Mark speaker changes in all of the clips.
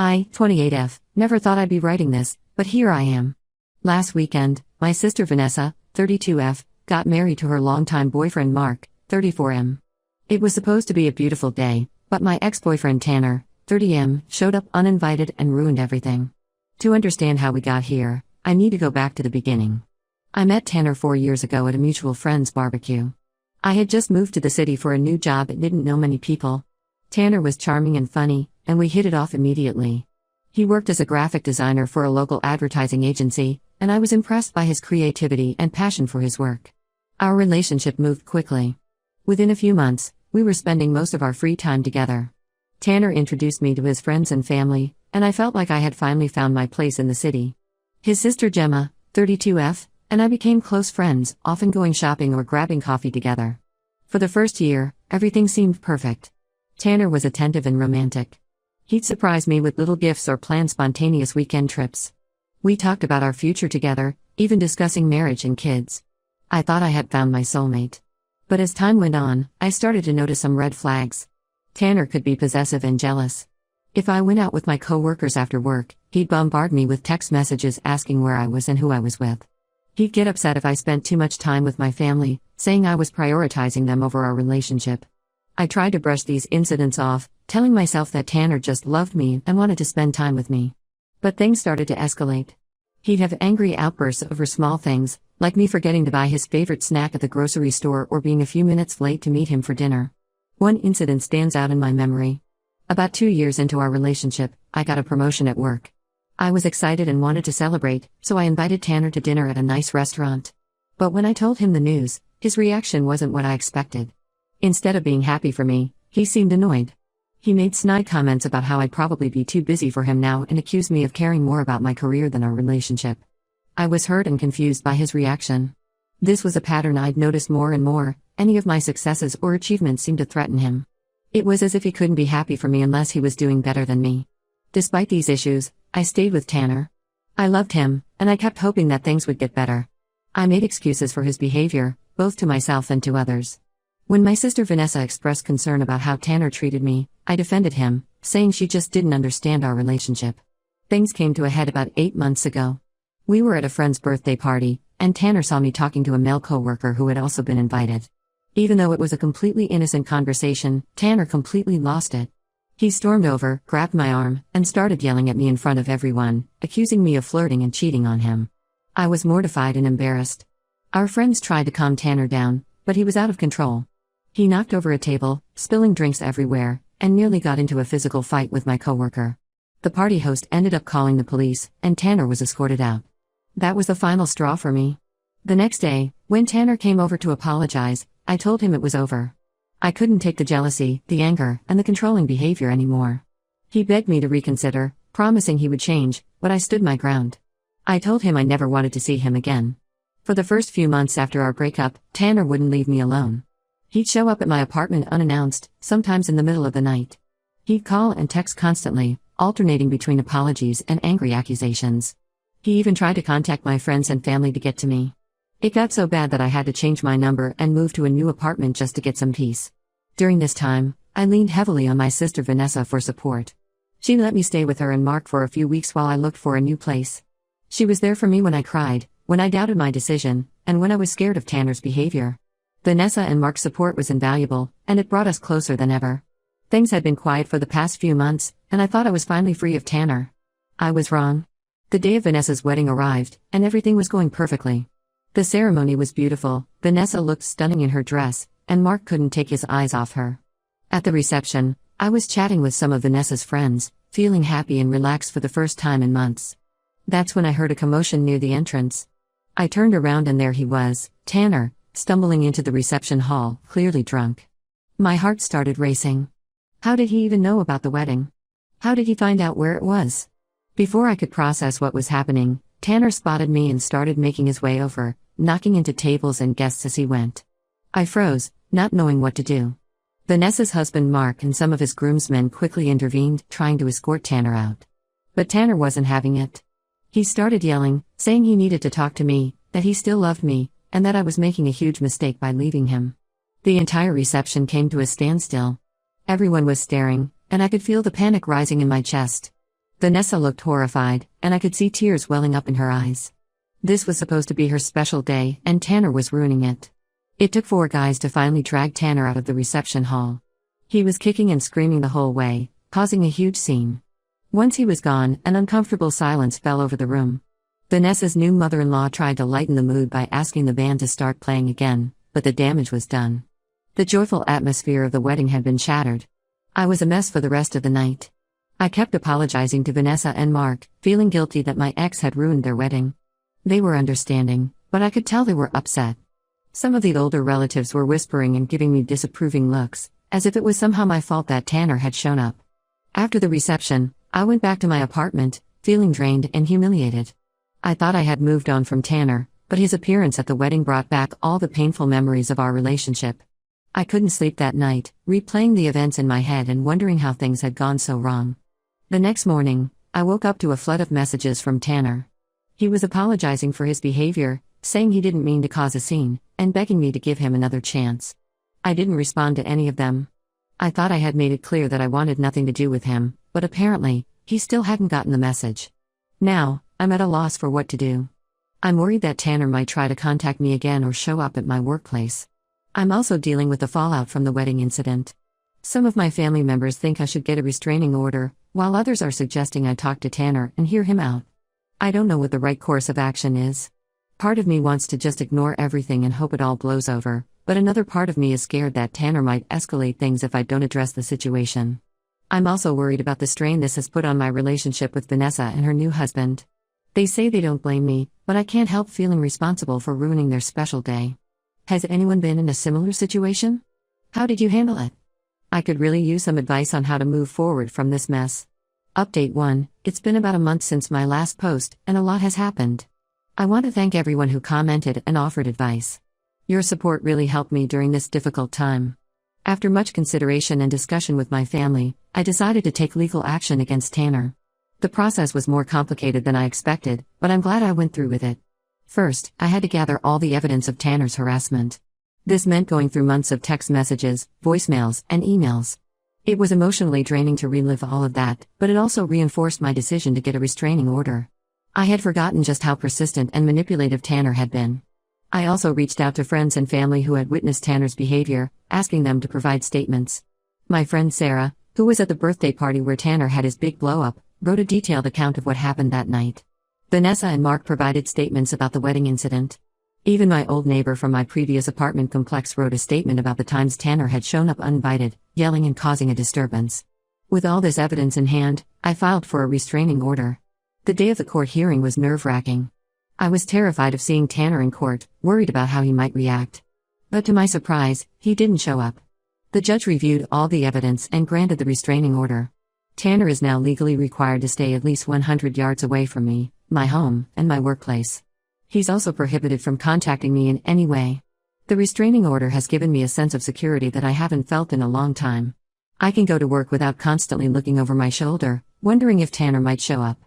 Speaker 1: I, 28F, never thought I'd be writing this, but here I am. Last weekend, my sister Vanessa, 32F, got married to her longtime boyfriend Mark, 34M. It was supposed to be a beautiful day, but my ex-boyfriend Tanner, 30M, showed up uninvited and ruined everything. To understand how we got here, I need to go back to the beginning. I met Tanner 4 years ago at a mutual friend's barbecue. I had just moved to the city for a new job and didn't know many people. Tanner was charming and funny, and we hit it off immediately. He worked as a graphic designer for a local advertising agency, and I was impressed by his creativity and passion for his work. Our relationship moved quickly. Within a few months, we were spending most of our free time together. Tanner introduced me to his friends and family, and I felt like I had finally found my place in the city. His sister Gemma, 32F, and I became close friends, often going shopping or grabbing coffee together. For the first year, everything seemed perfect. Tanner was attentive and romantic. He'd surprise me with little gifts or plan spontaneous weekend trips. We talked about our future together, even discussing marriage and kids. I thought I had found my soulmate. But as time went on, I started to notice some red flags. Tanner could be possessive and jealous. If I went out with my coworkers after work, he'd bombard me with text messages asking where I was and who I was with. He'd get upset if I spent too much time with my family, saying I was prioritizing them over our relationship. I tried to brush these incidents off, telling myself that Tanner just loved me and wanted to spend time with me. But things started to escalate. He'd have angry outbursts over small things, like me forgetting to buy his favorite snack at the grocery store or being a few minutes late to meet him for dinner. One incident stands out in my memory. About 2 years into our relationship, I got a promotion at work. I was excited and wanted to celebrate, so I invited Tanner to dinner at a nice restaurant. But when I told him the news, his reaction wasn't what I expected. Instead of being happy for me, he seemed annoyed. He made snide comments about how I'd probably be too busy for him now and accused me of caring more about my career than our relationship. I was hurt and confused by his reaction. This was a pattern I'd noticed more and more. Any of my successes or achievements seemed to threaten him. It was as if he couldn't be happy for me unless he was doing better than me. Despite these issues, I stayed with Tanner. I loved him, and I kept hoping that things would get better. I made excuses for his behavior, both to myself and to others. When my sister Vanessa expressed concern about how Tanner treated me, I defended him, saying she just didn't understand our relationship. Things came to a head about 8 months ago. We were at a friend's birthday party, and Tanner saw me talking to a male coworker who had also been invited. Even though it was a completely innocent conversation, Tanner completely lost it. He stormed over, grabbed my arm, and started yelling at me in front of everyone, accusing me of flirting and cheating on him. I was mortified and embarrassed. Our friends tried to calm Tanner down, but he was out of control. He knocked over a table, spilling drinks everywhere, and nearly got into a physical fight with my coworker. The party host ended up calling the police, and Tanner was escorted out. That was the final straw for me. The next day, when Tanner came over to apologize, I told him it was over. I couldn't take the jealousy, the anger, and the controlling behavior anymore. He begged me to reconsider, promising he would change, but I stood my ground. I told him I never wanted to see him again. For the first few months after our breakup, Tanner wouldn't leave me alone. He'd show up at my apartment unannounced, sometimes in the middle of the night. He'd call and text constantly, alternating between apologies and angry accusations. He even tried to contact my friends and family to get to me. It got so bad that I had to change my number and move to a new apartment just to get some peace. During this time, I leaned heavily on my sister Vanessa for support. She let me stay with her and Mark for a few weeks while I looked for a new place. She was there for me when I cried, when I doubted my decision, and when I was scared of Tanner's behavior. Vanessa and Mark's support was invaluable, and it brought us closer than ever. Things had been quiet for the past few months, and I thought I was finally free of Tanner. I was wrong. The day of Vanessa's wedding arrived, and everything was going perfectly. The ceremony was beautiful, Vanessa looked stunning in her dress, and Mark couldn't take his eyes off her. At the reception, I was chatting with some of Vanessa's friends, feeling happy and relaxed for the first time in months. That's when I heard a commotion near the entrance. I turned around and there he was, Tanner, stumbling into the reception hall, clearly drunk. My heart started racing. How did he even know about the wedding? How did he find out where it was? Before I could process what was happening, Tanner spotted me and started making his way over, knocking into tables and guests as he went. I froze, not knowing what to do. Vanessa's husband Mark and some of his groomsmen quickly intervened, trying to escort Tanner out. But Tanner wasn't having it. He started yelling, saying he needed to talk to me, that he still loved me, and that I was making a huge mistake by leaving him. The entire reception came to a standstill. Everyone was staring, and I could feel the panic rising in my chest. Vanessa looked horrified, and I could see tears welling up in her eyes. This was supposed to be her special day, and Tanner was ruining it. It took 4 guys to finally drag Tanner out of the reception hall. He was kicking and screaming the whole way, causing a huge scene. Once he was gone, an uncomfortable silence fell over the room. Vanessa's new mother-in-law tried to lighten the mood by asking the band to start playing again, but the damage was done. The joyful atmosphere of the wedding had been shattered. I was a mess for the rest of the night. I kept apologizing to Vanessa and Mark, feeling guilty that my ex had ruined their wedding. They were understanding, but I could tell they were upset. Some of the older relatives were whispering and giving me disapproving looks, as if it was somehow my fault that Tanner had shown up. After the reception, I went back to my apartment, feeling drained and humiliated. I thought I had moved on from Tanner, but his appearance at the wedding brought back all the painful memories of our relationship. I couldn't sleep that night, replaying the events in my head and wondering how things had gone so wrong. The next morning, I woke up to a flood of messages from Tanner. He was apologizing for his behavior, saying he didn't mean to cause a scene, and begging me to give him another chance. I didn't respond to any of them. I thought I had made it clear that I wanted nothing to do with him, but apparently, he still hadn't gotten the message. Now, I'm at a loss for what to do. I'm worried that Tanner might try to contact me again or show up at my workplace. I'm also dealing with the fallout from the wedding incident. Some of my family members think I should get a restraining order, while others are suggesting I talk to Tanner and hear him out. I don't know what the right course of action is. Part of me wants to just ignore everything and hope it all blows over, but another part of me is scared that Tanner might escalate things if I don't address the situation. I'm also worried about the strain this has put on my relationship with Vanessa and her new husband. They say they don't blame me, but I can't help feeling responsible for ruining their special day. Has anyone been in a similar situation? How did you handle it? I could really use some advice on how to move forward from this mess. Update 1: It's been about a month since my last post, and a lot has happened. I want to thank everyone who commented and offered advice. Your support really helped me during this difficult time. After much consideration and discussion with my family, I decided to take legal action against Tanner. The process was more complicated than I expected, but I'm glad I went through with it. First, I had to gather all the evidence of Tanner's harassment. This meant going through months of text messages, voicemails, and emails. It was emotionally draining to relive all of that, but it also reinforced my decision to get a restraining order. I had forgotten just how persistent and manipulative Tanner had been. I also reached out to friends and family who had witnessed Tanner's behavior, asking them to provide statements. My friend Sarah, who was at the birthday party where Tanner had his big blow-up, wrote a detailed account of what happened that night. Vanessa and Mark provided statements about the wedding incident. Even my old neighbor from my previous apartment complex wrote a statement about the times Tanner had shown up uninvited, yelling and causing a disturbance. With all this evidence in hand, I filed for a restraining order. The day of the court hearing was nerve-wracking. I was terrified of seeing Tanner in court, worried about how he might react. But to my surprise, he didn't show up. The judge reviewed all the evidence and granted the restraining order. Tanner is now legally required to stay at least 100 yards away from me, my home, and my workplace. He's also prohibited from contacting me in any way. The restraining order has given me a sense of security that I haven't felt in a long time. I can go to work without constantly looking over my shoulder, wondering if Tanner might show up.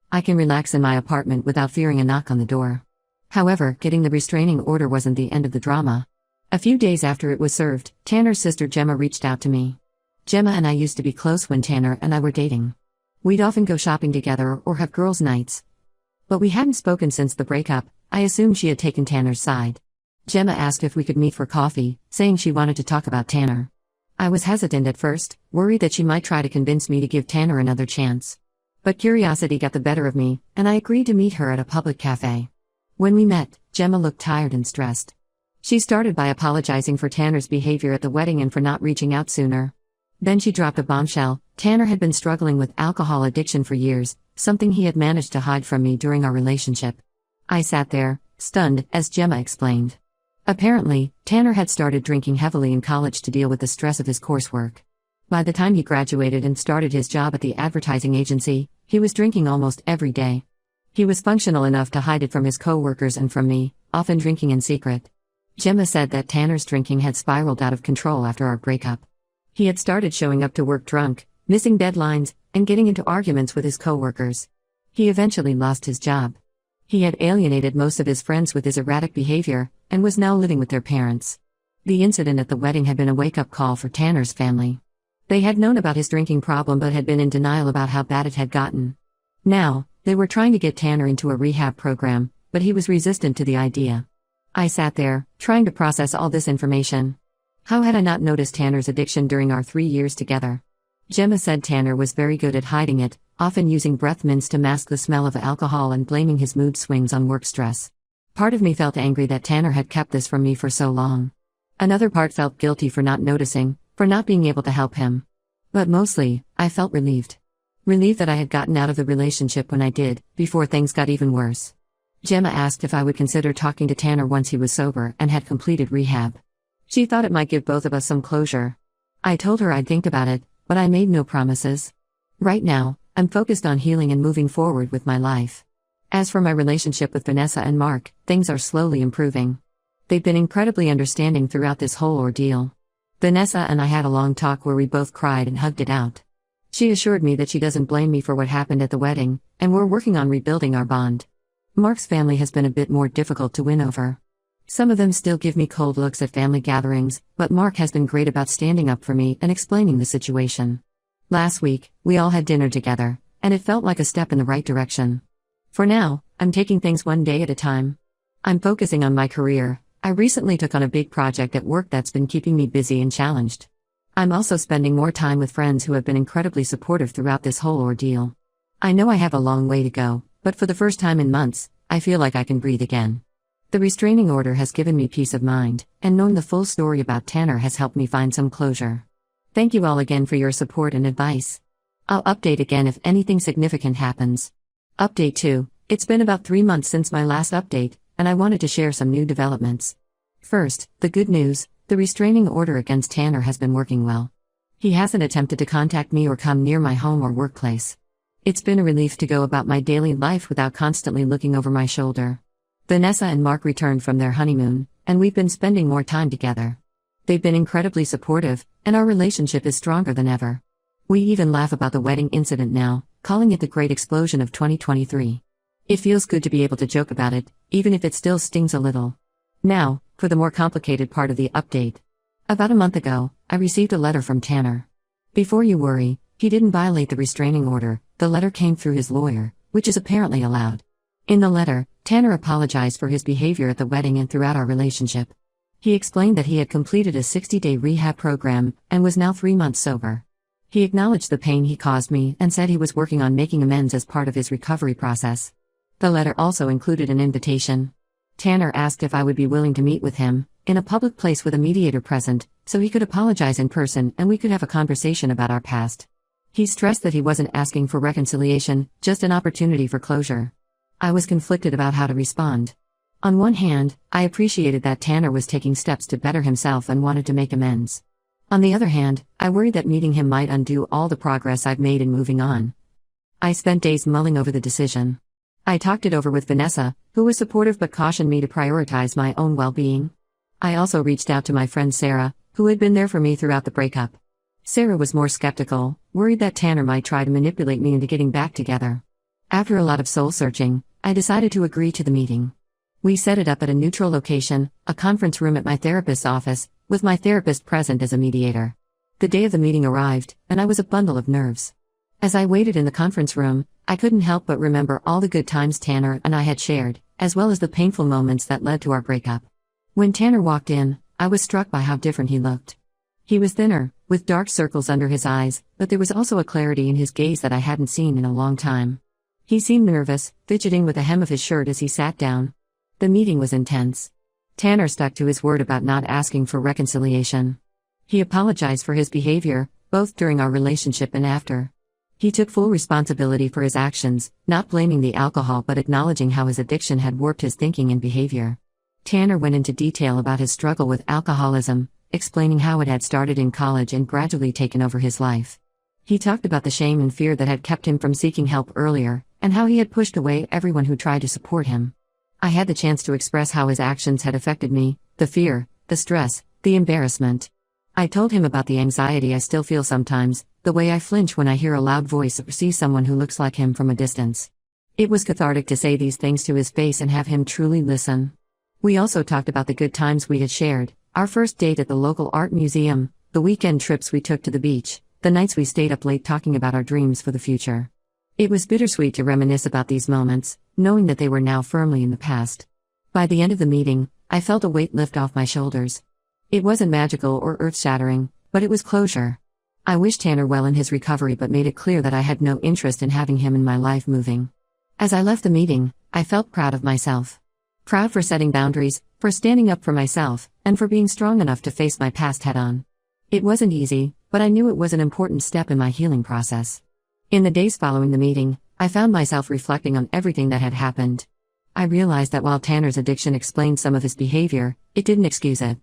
Speaker 1: I can relax in my apartment without fearing a knock on the door. However, getting the restraining order wasn't the end of the drama. A few days after it was served, Tanner's sister Gemma reached out to me. Gemma and I used to be close when Tanner and I were dating. We'd often go shopping together or have girls' nights. But we hadn't spoken since the breakup. I assumed she had taken Tanner's side. Gemma asked if we could meet for coffee, saying she wanted to talk about Tanner. I was hesitant at first, worried that she might try to convince me to give Tanner another chance. But curiosity got the better of me, and I agreed to meet her at a public cafe. When we met, Gemma looked tired and stressed. She started by apologizing for Tanner's behavior at the wedding and for not reaching out sooner. Then she dropped a bombshell. Tanner had been struggling with alcohol addiction for years, something he had managed to hide from me during our relationship. I sat there, stunned, as Gemma explained. Apparently, Tanner had started drinking heavily in college to deal with the stress of his coursework. By the time he graduated and started his job at the advertising agency, he was drinking almost every day. He was functional enough to hide it from his co-workers and from me, often drinking in secret. Gemma said that Tanner's drinking had spiraled out of control after our breakup. He had started showing up to work drunk, missing deadlines, and getting into arguments with his co-workers. He eventually lost his job. He had alienated most of his friends with his erratic behavior, and was now living with their parents. The incident at the wedding had been a wake-up call for Tanner's family. They had known about his drinking problem but had been in denial about how bad it had gotten. Now, they were trying to get Tanner into a rehab program, but he was resistant to the idea. I sat there, trying to process all this information. How had I not noticed Tanner's addiction during our 3 years together? Gemma said Tanner was very good at hiding it, often using breath mints to mask the smell of alcohol and blaming his mood swings on work stress. Part of me felt angry that Tanner had kept this from me for so long. Another part felt guilty for not noticing, for not being able to help him. But mostly, I felt relieved. Relieved that I had gotten out of the relationship when I did, before things got even worse. Gemma asked if I would consider talking to Tanner once he was sober and had completed rehab. She thought it might give both of us some closure. I told her I'd think about it, but I made no promises. Right now, I'm focused on healing and moving forward with my life. As for my relationship with Vanessa and Mark, things are slowly improving. They've been incredibly understanding throughout this whole ordeal. Vanessa and I had a long talk where we both cried and hugged it out. She assured me that she doesn't blame me for what happened at the wedding, and we're working on rebuilding our bond. Mark's family has been a bit more difficult to win over. Some of them still give me cold looks at family gatherings, but Mark has been great about standing up for me and explaining the situation. Last week, we all had dinner together, and it felt like a step in the right direction. For now, I'm taking things one day at a time. I'm focusing on my career. I recently took on a big project at work that's been keeping me busy and challenged. I'm also spending more time with friends who have been incredibly supportive throughout this whole ordeal. I know I have a long way to go, but for the first time in months, I feel like I can breathe again. The restraining order has given me peace of mind, and knowing the full story about Tanner has helped me find some closure. Thank you all again for your support and advice. I'll update again if anything significant happens. Update 2. It's been about 3 months since my last update, and I wanted to share some new developments. First, the good news: the restraining order against Tanner has been working well. He hasn't attempted to contact me or come near my home or workplace. It's been a relief to go about my daily life without constantly looking over my shoulder. Vanessa and Mark returned from their honeymoon, and we've been spending more time together. They've been incredibly supportive, and our relationship is stronger than ever. We even laugh about the wedding incident now, calling it the Great Explosion of 2023. It feels good to be able to joke about it, even if it still stings a little. Now, for the more complicated part of the update. About a month ago, I received a letter from Tanner. Before you worry, he didn't violate the restraining order. The letter came through his lawyer, which is apparently allowed. In the letter, Tanner apologized for his behavior at the wedding and throughout our relationship. He explained that he had completed a 60-day rehab program and was now 3 months sober. He acknowledged the pain he caused me and said he was working on making amends as part of his recovery process. The letter also included an invitation. Tanner asked if I would be willing to meet with him, in a public place with a mediator present, so he could apologize in person and we could have a conversation about our past. He stressed that he wasn't asking for reconciliation, just an opportunity for closure. I was conflicted about how to respond. On one hand, I appreciated that Tanner was taking steps to better himself and wanted to make amends. On the other hand, I worried that meeting him might undo all the progress I've made in moving on. I spent days mulling over the decision. I talked it over with Vanessa, who was supportive but cautioned me to prioritize my own well-being. I also reached out to my friend Sarah, who had been there for me throughout the breakup. Sarah was more skeptical, worried that Tanner might try to manipulate me into getting back together. After a lot of soul-searching, I decided to agree to the meeting. We set it up at a neutral location, a conference room at my therapist's office, with my therapist present as a mediator. The day of the meeting arrived, and I was a bundle of nerves. As I waited in the conference room, I couldn't help but remember all the good times Tanner and I had shared, as well as the painful moments that led to our breakup. When Tanner walked in, I was struck by how different he looked. He was thinner, with dark circles under his eyes, but there was also a clarity in his gaze that I hadn't seen in a long time. He seemed nervous, fidgeting with the hem of his shirt as he sat down. The meeting was intense. Tanner stuck to his word about not asking for reconciliation. He apologized for his behavior, both during our relationship and after. He took full responsibility for his actions, not blaming the alcohol but acknowledging how his addiction had warped his thinking and behavior. Tanner went into detail about his struggle with alcoholism, explaining how it had started in college and gradually taken over his life. He talked about the shame and fear that had kept him from seeking help earlier, and how he had pushed away everyone who tried to support him. I had the chance to express how his actions had affected me, the fear, the stress, the embarrassment. I told him about the anxiety I still feel sometimes, the way I flinch when I hear a loud voice or see someone who looks like him from a distance. It was cathartic to say these things to his face and have him truly listen. We also talked about the good times we had shared, our first date at the local art museum, the weekend trips we took to the beach, the nights we stayed up late talking about our dreams for the future. It was bittersweet to reminisce about these moments, knowing that they were now firmly in the past. By the end of the meeting, I felt a weight lift off my shoulders. It wasn't magical or earth-shattering, but it was closure. I wished Tanner well in his recovery but made it clear that I had no interest in having him in my life moving. As I left the meeting, I felt proud of myself. Proud for setting boundaries, for standing up for myself, and for being strong enough to face my past head-on. It wasn't easy, but I knew it was an important step in my healing process. In the days following the meeting, I found myself reflecting on everything that had happened. I realized that while Tanner's addiction explained some of his behavior, it didn't excuse it.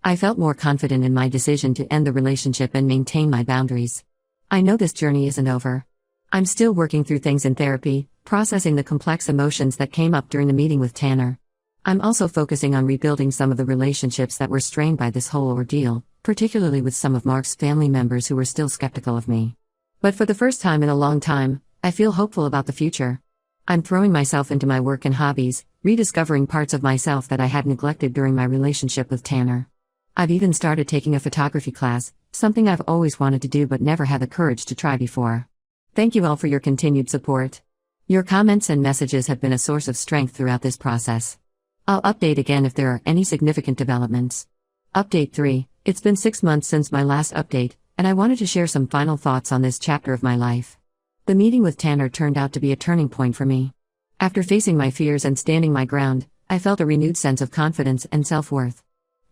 Speaker 1: I felt more confident in my decision to end the relationship and maintain my boundaries. I know this journey isn't over. I'm still working through things in therapy, processing the complex emotions that came up during the meeting with Tanner. I'm also focusing on rebuilding some of the relationships that were strained by this whole ordeal, particularly with some of Mark's family members who were still skeptical of me. But for the first time in a long time, I feel hopeful about the future. I'm throwing myself into my work and hobbies, rediscovering parts of myself that I had neglected during my relationship with Tanner. I've even started taking a photography class, something I've always wanted to do but never had the courage to try before. Thank you all for your continued support. Your comments and messages have been a source of strength throughout this process. I'll update again if there are any significant developments. Update 3. It's been 6 months since my last update, and I wanted to share some final thoughts on this chapter of my life. The meeting with Tanner turned out to be a turning point for me. After facing my fears and standing my ground, I felt a renewed sense of confidence and self-worth.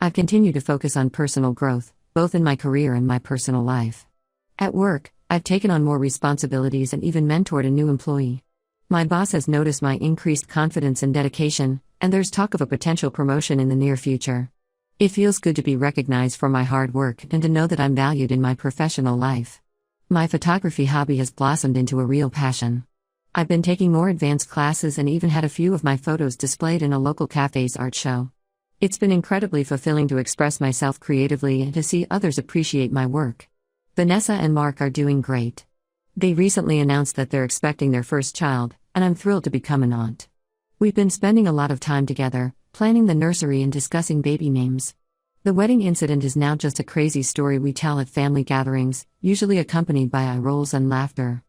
Speaker 1: I've continued to focus on personal growth, both in my career and my personal life. At work, I've taken on more responsibilities and even mentored a new employee. My boss has noticed my increased confidence and dedication, and there's talk of a potential promotion in the near future. It feels good to be recognized for my hard work and to know that I'm valued in my professional life. My photography hobby has blossomed into a real passion. I've been taking more advanced classes and even had a few of my photos displayed in a local cafe's art show. It's been incredibly fulfilling to express myself creatively and to see others appreciate my work. Vanessa and Mark are doing great. They recently announced that they're expecting their first child, and I'm thrilled to become an aunt. We've been spending a lot of time together, planning the nursery and discussing baby names. The wedding incident is now just a crazy story we tell at family gatherings, usually accompanied by eye rolls and laughter.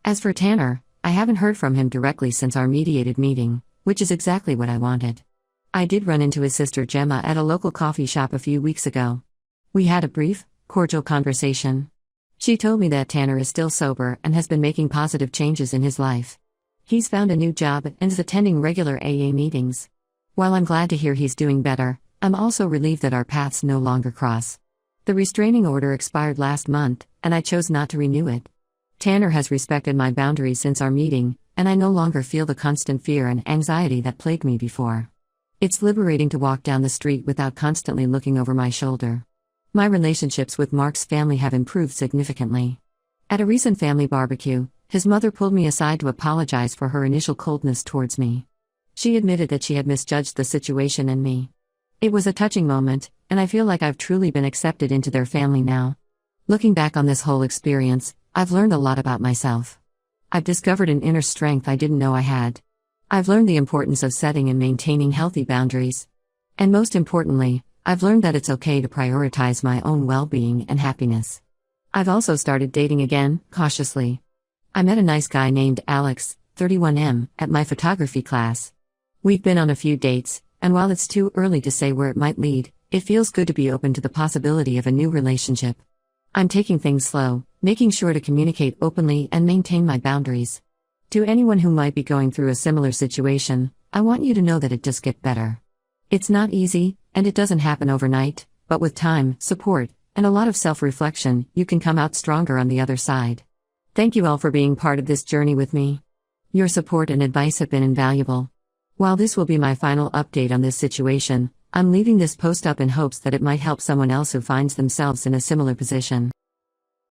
Speaker 1: As for Tanner, I haven't heard from him directly since our mediated meeting, which is exactly what I wanted. I did run into his sister Gemma at a local coffee shop a few weeks ago. We had a brief, cordial conversation. She told me that Tanner is still sober and has been making positive changes in his life. He's found a new job and is attending regular AA meetings. While I'm glad to hear he's doing better, I'm also relieved that our paths no longer cross. The restraining order expired last month, and I chose not to renew it. Tanner has respected my boundaries since our meeting, and I no longer feel the constant fear and anxiety that plagued me before. It's liberating to walk down the street without constantly looking over my shoulder. My relationships with Mark's family have improved significantly. At a recent family barbecue, his mother pulled me aside to apologize for her initial coldness towards me. She admitted that she had misjudged the situation and me. It was a touching moment, and I feel like I've truly been accepted into their family now. Looking back on this whole experience, I've learned a lot about myself. I've discovered an inner strength I didn't know I had. I've learned the importance of setting and maintaining healthy boundaries. And most importantly, I've learned that it's okay to prioritize my own well-being and happiness. I've also started dating again, cautiously. I met a nice guy named Alex, 31M, at my photography class. We've been on a few dates, and while it's too early to say where it might lead, it feels good to be open to the possibility of a new relationship. I'm taking things slow, making sure to communicate openly and maintain my boundaries. To anyone who might be going through a similar situation, I want you to know that it just gets better. It's not easy, and it doesn't happen overnight, but with time, support, and a lot of self-reflection, you can come out stronger on the other side. Thank you all for being part of this journey with me. Your support and advice have been invaluable. While this will be my final update on this situation, I'm leaving this post up in hopes that it might help someone else who finds themselves in a similar position.